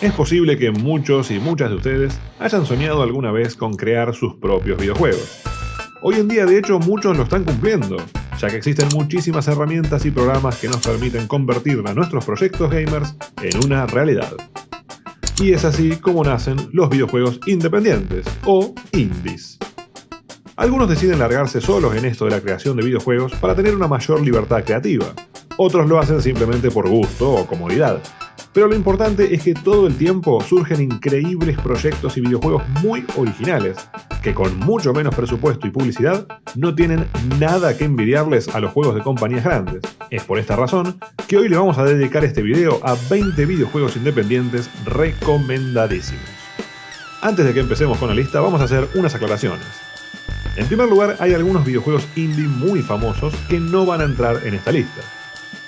Es posible que muchos y muchas de ustedes hayan soñado alguna vez con crear sus propios videojuegos. Hoy en día, de hecho, muchos lo están cumpliendo, ya que existen muchísimas herramientas y programas que nos permiten convertir a nuestros proyectos gamers en una realidad. Y es así como nacen los videojuegos independientes, o indies. Algunos deciden largarse solos en esto de la creación de videojuegos para tener una mayor libertad creativa. Otros lo hacen simplemente por gusto o comodidad. Pero lo importante es que todo el tiempo surgen increíbles proyectos y videojuegos muy originales, que con mucho menos presupuesto y publicidad no tienen nada que envidiarles a los juegos de compañías grandes. Es por esta razón que hoy le vamos a dedicar este video a 20 videojuegos independientes recomendadísimos. Antes de que empecemos con la lista, vamos a hacer unas aclaraciones. En primer lugar, hay algunos videojuegos indie muy famosos que no van a entrar en esta lista.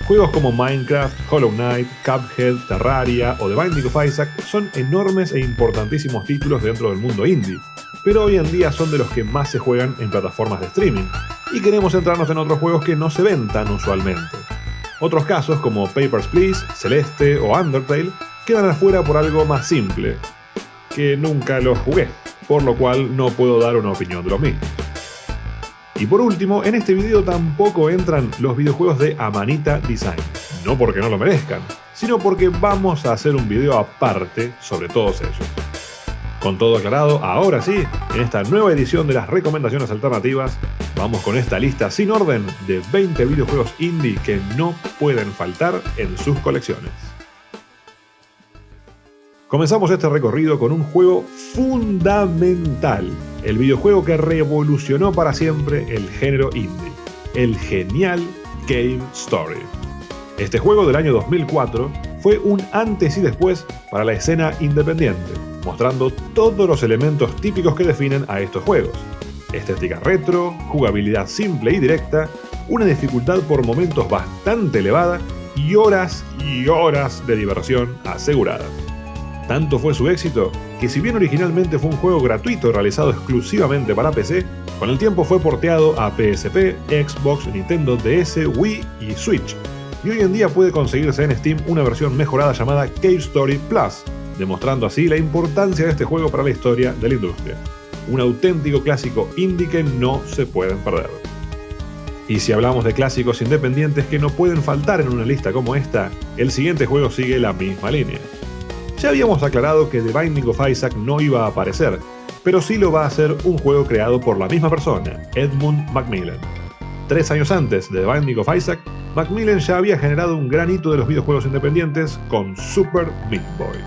Juegos como Minecraft, Hollow Knight, Cuphead, Terraria o The Binding of Isaac son enormes e importantísimos títulos dentro del mundo indie, pero hoy en día son de los que más se juegan en plataformas de streaming, y queremos centrarnos en otros juegos que no se ven tan usualmente. Otros casos como Papers, Please, Celeste o Undertale quedan afuera por algo más simple, que nunca los jugué, por lo cual no puedo dar una opinión de los mismos. Y por último, en este video tampoco entran los videojuegos de Amanita Design, no porque no lo merezcan, sino porque vamos a hacer un video aparte sobre todos ellos. Con todo aclarado, ahora sí, en esta nueva edición de las recomendaciones alternativas, vamos con esta lista sin orden de 20 videojuegos indie que no pueden faltar en sus colecciones. Comenzamos este recorrido con un juego fundamental, el videojuego que revolucionó para siempre el género indie, el genial Cave Story. Este juego del año 2004 fue un antes y después para la escena independiente, mostrando todos los elementos típicos que definen a estos juegos: estética retro, jugabilidad simple y directa, una dificultad por momentos bastante elevada y horas de diversión asegurada. Tanto fue su éxito que, si bien originalmente fue un juego gratuito realizado exclusivamente para PC, con el tiempo fue porteado a PSP, Xbox, Nintendo DS, Wii y Switch, y hoy en día puede conseguirse en Steam una versión mejorada llamada Cave Story Plus, demostrando así la importancia de este juego para la historia de la industria. Un auténtico clásico indie que no se pueden perder. Y si hablamos de clásicos independientes que no pueden faltar en una lista como esta, el siguiente juego sigue la misma línea. Ya habíamos aclarado que The Binding of Isaac no iba a aparecer, pero sí lo va a hacer un juego creado por la misma persona, Edmund Macmillan. 3 años antes de The Binding of Isaac, Macmillan ya había generado un gran hito de los videojuegos independientes con Super Meat Boy.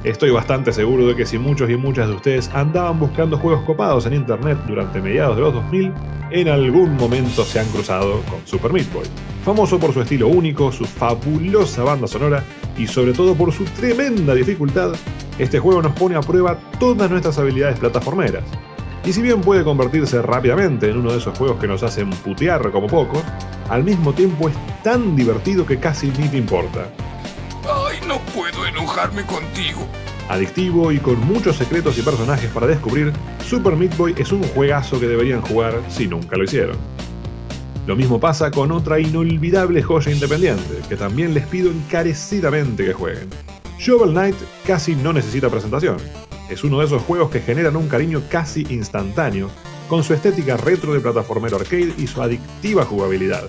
Estoy bastante seguro de que si muchos y muchas de ustedes andaban buscando juegos copados en internet durante mediados de los 2000, en algún momento se han cruzado con Super Meat Boy. Famoso por su estilo único, su fabulosa banda sonora y sobre todo por su tremenda dificultad, este juego nos pone a prueba todas nuestras habilidades plataformeras. Y si bien puede convertirse rápidamente en uno de esos juegos que nos hacen putear como poco, al mismo tiempo es tan divertido que casi ni te importa. ¡Ay, no puedo enojarme contigo! Adictivo y con muchos secretos y personajes para descubrir, Super Meat Boy es un juegazo que deberían jugar si nunca lo hicieron. Lo mismo pasa con otra inolvidable joya independiente, que también les pido encarecidamente que jueguen. Shovel Knight casi no necesita presentación. Es uno de esos juegos que generan un cariño casi instantáneo, con su estética retro de plataformero arcade y su adictiva jugabilidad.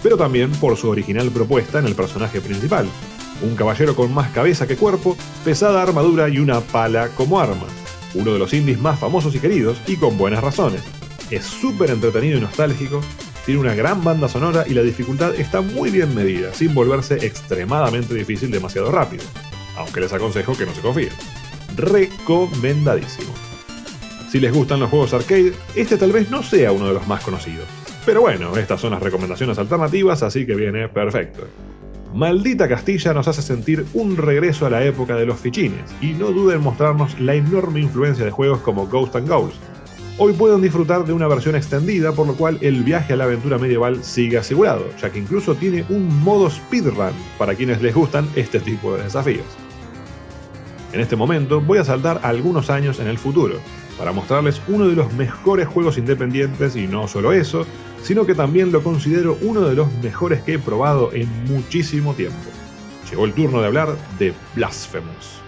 Pero también por su original propuesta en el personaje principal, un caballero con más cabeza que cuerpo, pesada armadura y una pala como arma. Uno de los indies más famosos y queridos, y con buenas razones. Es súper entretenido y nostálgico, tiene una gran banda sonora y la dificultad está muy bien medida, sin volverse extremadamente difícil demasiado rápido. Aunque les aconsejo que no se confíen. Recomendadísimo. Si les gustan los juegos arcade, este tal vez no sea uno de los más conocidos. Pero bueno, estas son las recomendaciones alternativas, así que viene perfecto. Maldita Castilla nos hace sentir un regreso a la época de los fichines, y no duden en mostrarnos la enorme influencia de juegos como Ghost and Goals. Hoy pueden disfrutar de una versión extendida, por lo cual el viaje a la aventura medieval sigue asegurado, ya que incluso tiene un modo speedrun para quienes les gustan este tipo de desafíos. En este momento voy a saltar algunos años en el futuro, para mostrarles uno de los mejores juegos independientes, y no solo eso, sino que también lo considero uno de los mejores que he probado en muchísimo tiempo. Llegó el turno de hablar de Blasphemous.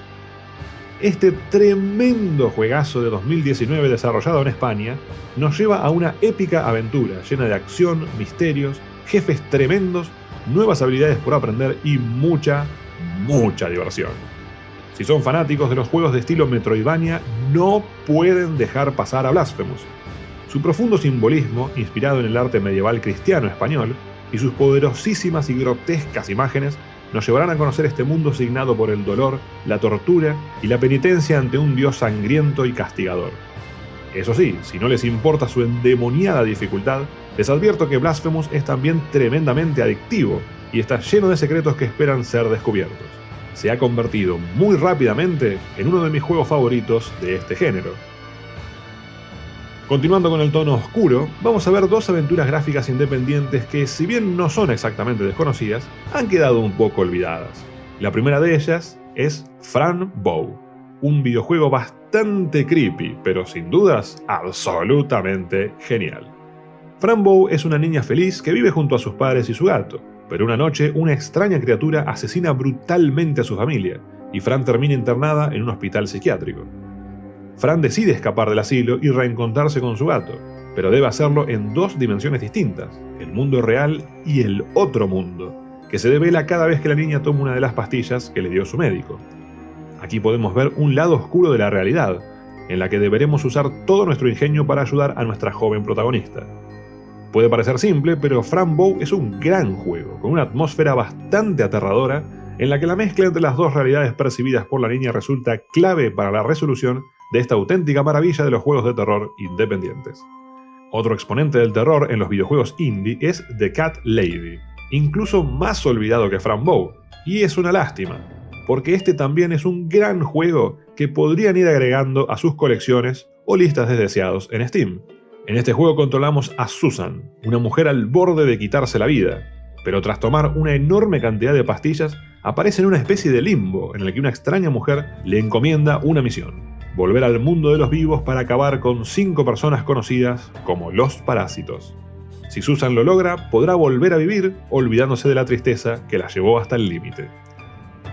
Este tremendo juegazo de 2019 desarrollado en España nos lleva a una épica aventura llena de acción, misterios, jefes tremendos, nuevas habilidades por aprender y mucha diversión. Si son fanáticos de los juegos de estilo Metroidvania, no pueden dejar pasar a Blasphemous. Su profundo simbolismo, inspirado en el arte medieval cristiano español, y sus poderosísimas y grotescas imágenes nos llevarán a conocer este mundo signado por el dolor, la tortura y la penitencia ante un dios sangriento y castigador. Eso sí, si no les importa su endemoniada dificultad, les advierto que Blasphemous es también tremendamente adictivo y está lleno de secretos que esperan ser descubiertos. Se ha convertido muy rápidamente en uno de mis juegos favoritos de este género. Continuando con el tono oscuro, vamos a ver dos aventuras gráficas independientes que, si bien no son exactamente desconocidas, han quedado un poco olvidadas. La primera de ellas es Fran Bow, un videojuego bastante creepy, pero sin dudas absolutamente genial. Fran Bow es una niña feliz que vive junto a sus padres y su gato, pero una noche una extraña criatura asesina brutalmente a su familia, y Fran termina internada en un hospital psiquiátrico. Fran decide escapar del asilo y reencontrarse con su gato, pero debe hacerlo en dos dimensiones distintas, el mundo real y el otro mundo, que se devela cada vez que la niña toma una de las pastillas que le dio su médico. Aquí podemos ver un lado oscuro de la realidad, en la que deberemos usar todo nuestro ingenio para ayudar a nuestra joven protagonista. Puede parecer simple, pero Fran Bow es un gran juego, con una atmósfera bastante aterradora, en la que la mezcla entre las dos realidades percibidas por la niña resulta clave para la resolución de esta auténtica maravilla de los juegos de terror independientes. Otro exponente del terror en los videojuegos indie es The Cat Lady, incluso más olvidado que Fran Bow, y es una lástima, porque este también es un gran juego que podrían ir agregando a sus colecciones o listas de deseados en Steam. En este juego controlamos a Susan, una mujer al borde de quitarse la vida, pero tras tomar una enorme cantidad de pastillas, aparece en una especie de limbo en el que una extraña mujer le encomienda una misión: volver al mundo de los vivos para acabar con 5 personas conocidas como los parásitos. Si Susan lo logra, podrá volver a vivir olvidándose de la tristeza que la llevó hasta el límite.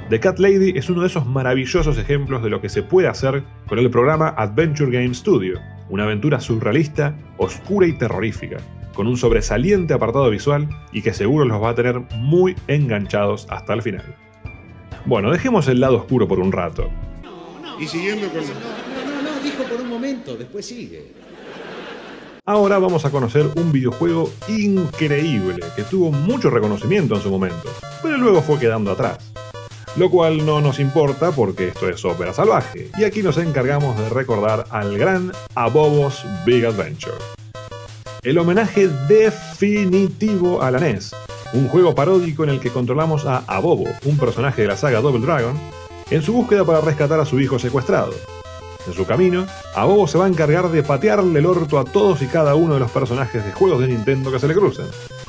The Cat Lady es uno de esos maravillosos ejemplos de lo que se puede hacer con el programa Adventure Game Studio, una aventura surrealista, oscura y terrorífica, con un sobresaliente apartado visual y que seguro los va a tener muy enganchados hasta el final. Bueno, dejemos el lado oscuro por un rato. Y siguiendo con... No, dijo por un momento, después sigue. Ahora vamos a conocer un videojuego increíble que tuvo mucho reconocimiento en su momento, pero luego fue quedando atrás. Lo cual no nos importa porque esto es ópera salvaje, y aquí nos encargamos de recordar al gran Abobo's Big Adventure. El homenaje definitivo a la NES, un juego paródico en el que controlamos a Abobo, un personaje de la saga Double Dragon, en su búsqueda para rescatar a su hijo secuestrado. En su camino, Abobo se va a encargar de patearle el orto a todos y cada uno de los personajes de juegos de Nintendo que se le crucen,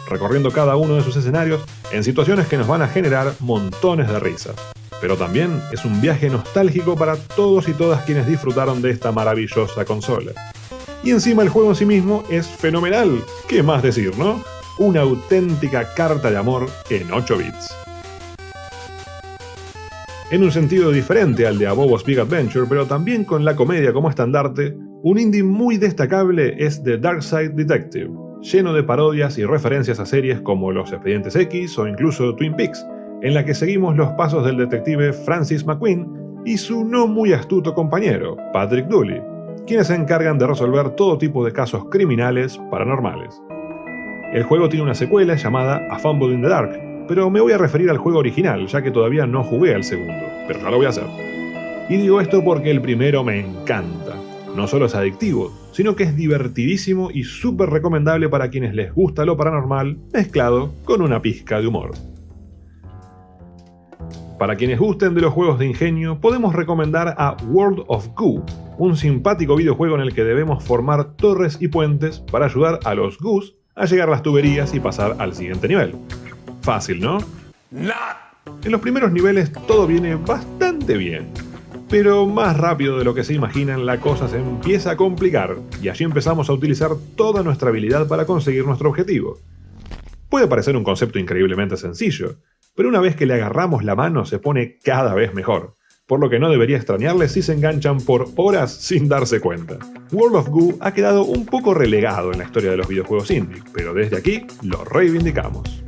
recorriendo cada uno de sus escenarios en situaciones que nos van a generar montones de risas. Pero también es un viaje nostálgico para todos y todas quienes disfrutaron de esta maravillosa consola. Y encima el juego en sí mismo es fenomenal, ¿qué más decir, no? Una auténtica carta de amor en 8 bits. En un sentido diferente al de Abobo's Big Adventure, pero también con la comedia como estandarte, un indie muy destacable es The Dark Side Detective, lleno de parodias y referencias a series como Los Expedientes X o incluso Twin Peaks, en la que seguimos los pasos del detective Francis McQueen y su no muy astuto compañero, Patrick Dooley, quienes se encargan de resolver todo tipo de casos criminales paranormales. El juego tiene una secuela llamada A Fumble in the Dark, pero me voy a referir al juego original, ya que todavía no jugué al segundo, pero ya lo voy a hacer. Y digo esto porque el primero me encanta. No solo es adictivo, sino que es divertidísimo y súper recomendable para quienes les gusta lo paranormal, mezclado con una pizca de humor. Para quienes gusten de los juegos de ingenio, podemos recomendar a World of Goo, un simpático videojuego en el que debemos formar torres y puentes para ayudar a los Goos a llegar a las tuberías y pasar al siguiente nivel. Fácil, ¿no? En los primeros niveles todo viene bastante bien, pero más rápido de lo que se imaginan la cosa se empieza a complicar y allí empezamos a utilizar toda nuestra habilidad para conseguir nuestro objetivo. Puede parecer un concepto increíblemente sencillo, pero una vez que le agarramos la mano se pone cada vez mejor, por lo que no debería extrañarles si se enganchan por horas sin darse cuenta. World of Goo ha quedado un poco relegado en la historia de los videojuegos indie, pero desde aquí lo reivindicamos.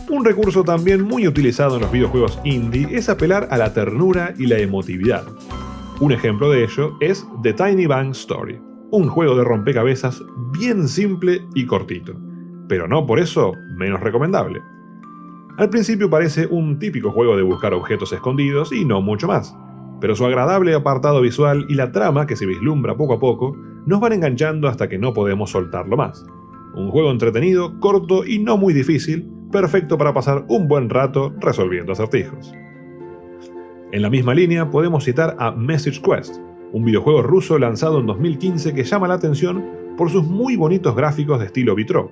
Un recurso también muy utilizado en los videojuegos indie es apelar a la ternura y la emotividad. Un ejemplo de ello es The Tiny Bang Story, un juego de rompecabezas bien simple y cortito, pero no por eso menos recomendable. Al principio parece un típico juego de buscar objetos escondidos y no mucho más, pero su agradable apartado visual y la trama que se vislumbra poco a poco nos van enganchando hasta que no podemos soltarlo más. Un juego entretenido, corto y no muy difícil, perfecto para pasar un buen rato resolviendo acertijos. En la misma línea podemos citar a Message Quest, un videojuego ruso lanzado en 2015 que llama la atención por sus muy bonitos gráficos de estilo vitró.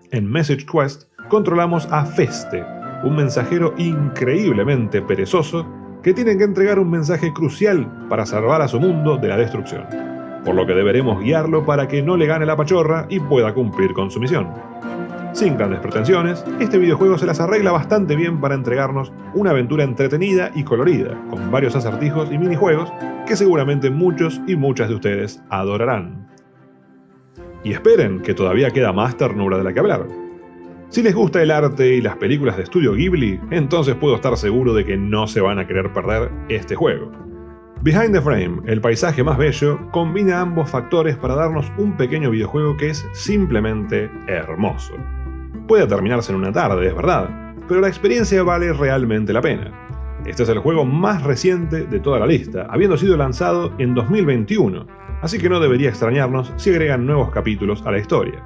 En Message Quest controlamos a Feste, un mensajero increíblemente perezoso que tiene que entregar un mensaje crucial para salvar a su mundo de la destrucción, por lo que deberemos guiarlo para que no le gane la pachorra y pueda cumplir con su misión. Sin grandes pretensiones, este videojuego se las arregla bastante bien para entregarnos una aventura entretenida y colorida, con varios acertijos y minijuegos que seguramente muchos y muchas de ustedes adorarán. Y esperen, que todavía queda más ternura de la que hablar. Si les gusta el arte y las películas de estudio Ghibli, entonces puedo estar seguro de que no se van a querer perder este juego. Behind the Frame, el paisaje más bello, combina ambos factores para darnos un pequeño videojuego que es simplemente hermoso. Puede terminarse en una tarde, es verdad, pero la experiencia vale realmente la pena. Este es el juego más reciente de toda la lista, habiendo sido lanzado en 2021, así que no debería extrañarnos si agregan nuevos capítulos a la historia.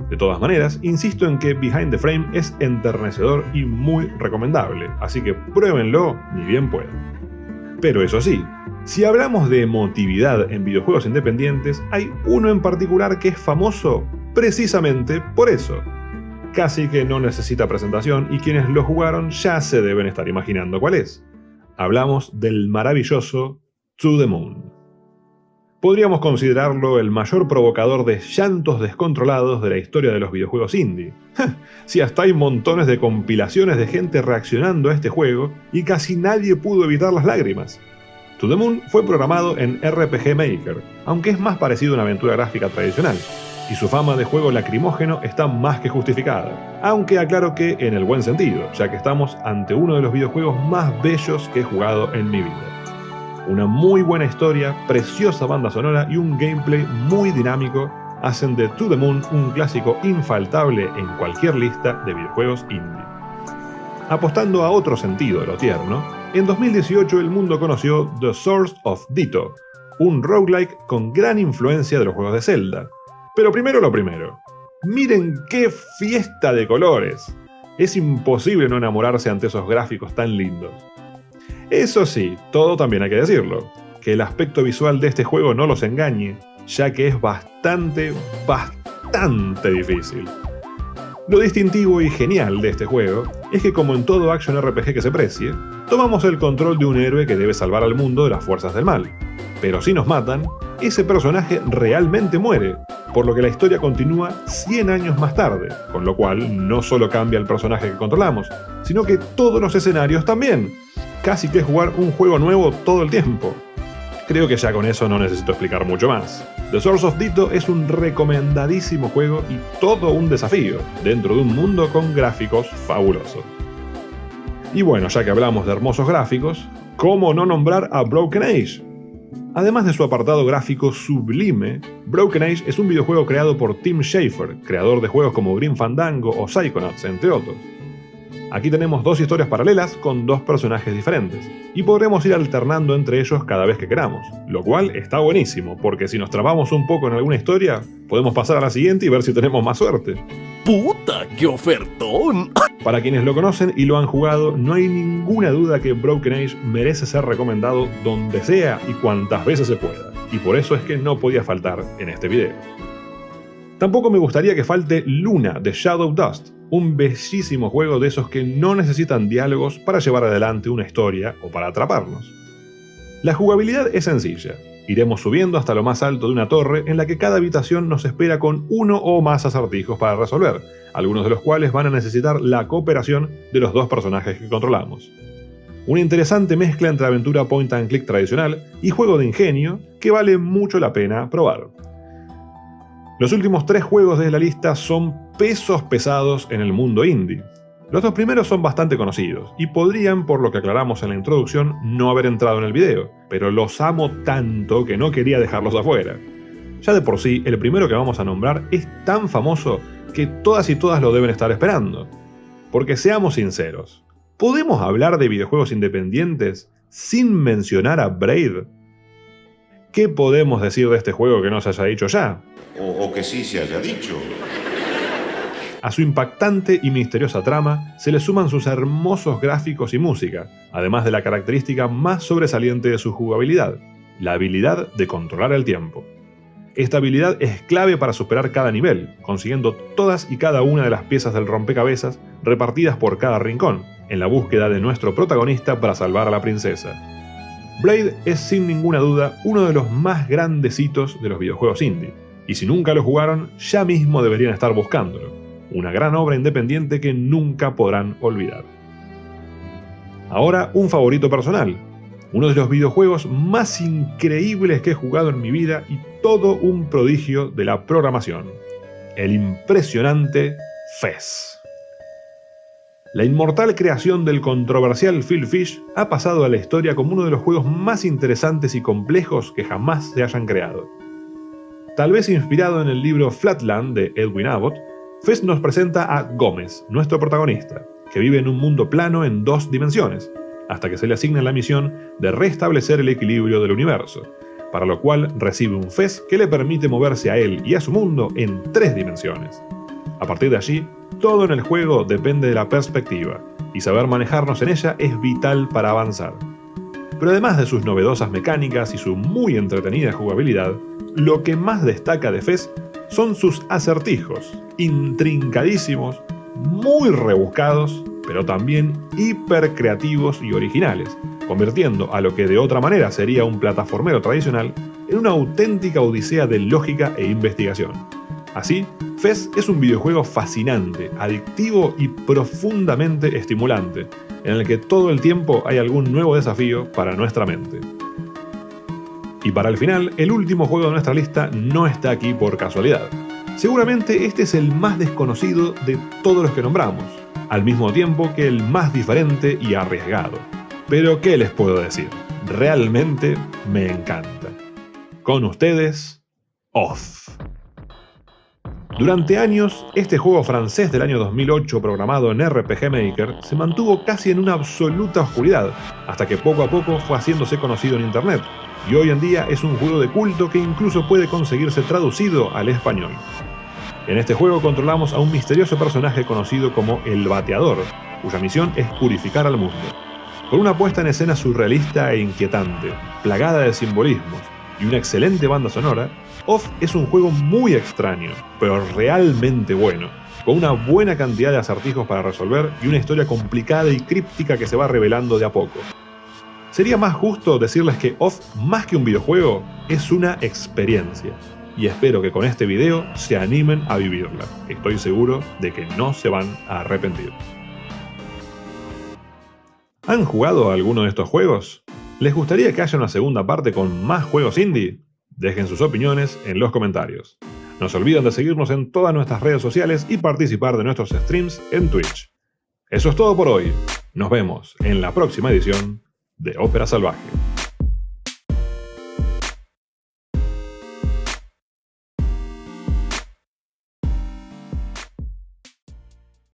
De todas maneras, insisto en que Behind the Frame es enternecedor y muy recomendable, así que pruébenlo ni bien puedan. Pero eso sí, si hablamos de emotividad en videojuegos independientes, hay uno en particular que es famoso precisamente por eso. Casi que no necesita presentación y quienes lo jugaron ya se deben estar imaginando cuál es. Hablamos del maravilloso To the Moon. Podríamos considerarlo el mayor provocador de llantos descontrolados de la historia de los videojuegos indie. Si hasta hay montones de compilaciones de gente reaccionando a este juego y casi nadie pudo evitar las lágrimas. To the Moon fue programado en RPG Maker, aunque es más parecido a una aventura gráfica tradicional, y su fama de juego lacrimógeno está más que justificada, aunque aclaro que en el buen sentido, ya que estamos ante uno de los videojuegos más bellos que he jugado en mi vida. Una muy buena historia, preciosa banda sonora y un gameplay muy dinámico hacen de To the Moon un clásico infaltable en cualquier lista de videojuegos indie. Apostando a otro sentido de lo tierno, en 2018 el mundo conoció The Source of Ditto, un roguelike con gran influencia de los juegos de Zelda. Pero primero lo primero, miren qué fiesta de colores. Es imposible no enamorarse ante esos gráficos tan lindos. Eso sí, todo también hay que decirlo, que el aspecto visual de este juego no los engañe, ya que es bastante difícil. Lo distintivo y genial de este juego es que, como en todo action RPG que se precie, tomamos el control de un héroe que debe salvar al mundo de las fuerzas del mal. Pero si nos matan, ese personaje realmente muere, por lo que la historia continúa 100 años más tarde, con lo cual no solo cambia el personaje que controlamos, sino que todos los escenarios también. Casi que jugar un juego nuevo todo el tiempo. Creo que ya con eso no necesito explicar mucho más. The Source of Ditto es un recomendadísimo juego y todo un desafío, dentro de un mundo con gráficos fabulosos. Y bueno, ya que hablamos de hermosos gráficos, ¿cómo no nombrar a Broken Age? Además de su apartado gráfico sublime, Broken Age es un videojuego creado por Tim Schafer, creador de juegos como Grim Fandango o Psychonauts, entre otros. Aquí tenemos dos historias paralelas con dos personajes diferentes, y podremos ir alternando entre ellos cada vez que queramos, lo cual está buenísimo, porque si nos trabamos un poco en alguna historia, podemos pasar a la siguiente y ver si tenemos más suerte. ¡Puta, qué ofertón! Para quienes lo conocen y lo han jugado, no hay ninguna duda que Broken Age merece ser recomendado donde sea y cuantas veces se pueda, y por eso es que no podía faltar en este video. Tampoco me gustaría que falte Luna de Shadow Dust, un bellísimo juego de esos que no necesitan diálogos para llevar adelante una historia o para atraparnos. La jugabilidad es sencilla. Iremos subiendo hasta lo más alto de una torre en la que cada habitación nos espera con uno o más acertijos para resolver, algunos de los cuales van a necesitar la cooperación de los dos personajes que controlamos. Una interesante mezcla entre aventura point and click tradicional y juego de ingenio que vale mucho la pena probar. Los últimos 3 juegos de la lista son pesos pesados en el mundo indie. Los 2 primeros son bastante conocidos y podrían, por lo que aclaramos en la introducción, no haber entrado en el video, pero los amo tanto que no quería dejarlos afuera. Ya de por sí, el primero que vamos a nombrar es tan famoso que todas y todas lo deben estar esperando. Porque seamos sinceros, ¿podemos hablar de videojuegos independientes sin mencionar a Braid? ¿Qué podemos decir de este juego que no se haya dicho ya? O que sí se haya dicho. A su impactante y misteriosa trama se le suman sus hermosos gráficos y música, además de la característica más sobresaliente de su jugabilidad, la habilidad de controlar el tiempo. Esta habilidad es clave para superar cada nivel, consiguiendo todas y cada una de las piezas del rompecabezas repartidas por cada rincón, en la búsqueda de nuestro protagonista para salvar a la princesa. Braid es sin ninguna duda uno de los más grandes hitos de los videojuegos indie, y si nunca lo jugaron, ya mismo deberían estar buscándolo. Una gran obra independiente que nunca podrán olvidar. Ahora, un favorito personal. Uno de los videojuegos más increíbles que he jugado en mi vida y todo un prodigio de la programación. El impresionante Fez. La inmortal creación del controversial Phil Fish ha pasado a la historia como uno de los juegos más interesantes y complejos que jamás se hayan creado. Tal vez inspirado en el libro Flatland de Edwin Abbott, Fez nos presenta a Gómez, nuestro protagonista, que vive en un mundo plano en 2 dimensiones, hasta que se le asigna la misión de restablecer el equilibrio del universo, para lo cual recibe un Fez que le permite moverse a él y a su mundo en 3 dimensiones. A partir de allí, todo en el juego depende de la perspectiva, y saber manejarnos en ella es vital para avanzar. Pero además de sus novedosas mecánicas y su muy entretenida jugabilidad, lo que más destaca de Fez son sus acertijos, intrincadísimos, muy rebuscados, pero también hiper creativos y originales, convirtiendo a lo que de otra manera sería un plataformero tradicional en una auténtica odisea de lógica e investigación. Así, Fez es un videojuego fascinante, adictivo y profundamente estimulante, en el que todo el tiempo hay algún nuevo desafío para nuestra mente. Y para el final, el último juego de nuestra lista no está aquí por casualidad. Seguramente este es el más desconocido de todos los que nombramos, al mismo tiempo que el más diferente y arriesgado. Pero ¿qué les puedo decir? Realmente me encanta. Con ustedes, Off. Durante años, este juego francés del año 2008 programado en RPG Maker se mantuvo casi en una absoluta oscuridad, hasta que poco a poco fue haciéndose conocido en internet, y hoy en día es un juego de culto que incluso puede conseguirse traducido al español. En este juego controlamos a un misterioso personaje conocido como el Bateador, cuya misión es purificar al mundo. Con una puesta en escena surrealista e inquietante, plagada de simbolismos y una excelente banda sonora, Off es un juego muy extraño, pero realmente bueno, con una buena cantidad de acertijos para resolver y una historia complicada y críptica que se va revelando de a poco. Sería más justo decirles que Off, más que un videojuego, es una experiencia, y espero que con este video se animen a vivirla. Estoy seguro de que no se van a arrepentir. ¿Han jugado a alguno de estos juegos? ¿Les gustaría que haya una segunda parte con más juegos indie? Dejen sus opiniones en los comentarios. No se olviden de seguirnos en todas nuestras redes sociales y participar de nuestros streams en Twitch. Eso es todo por hoy. Nos vemos en la próxima edición de Ópera Salvaje.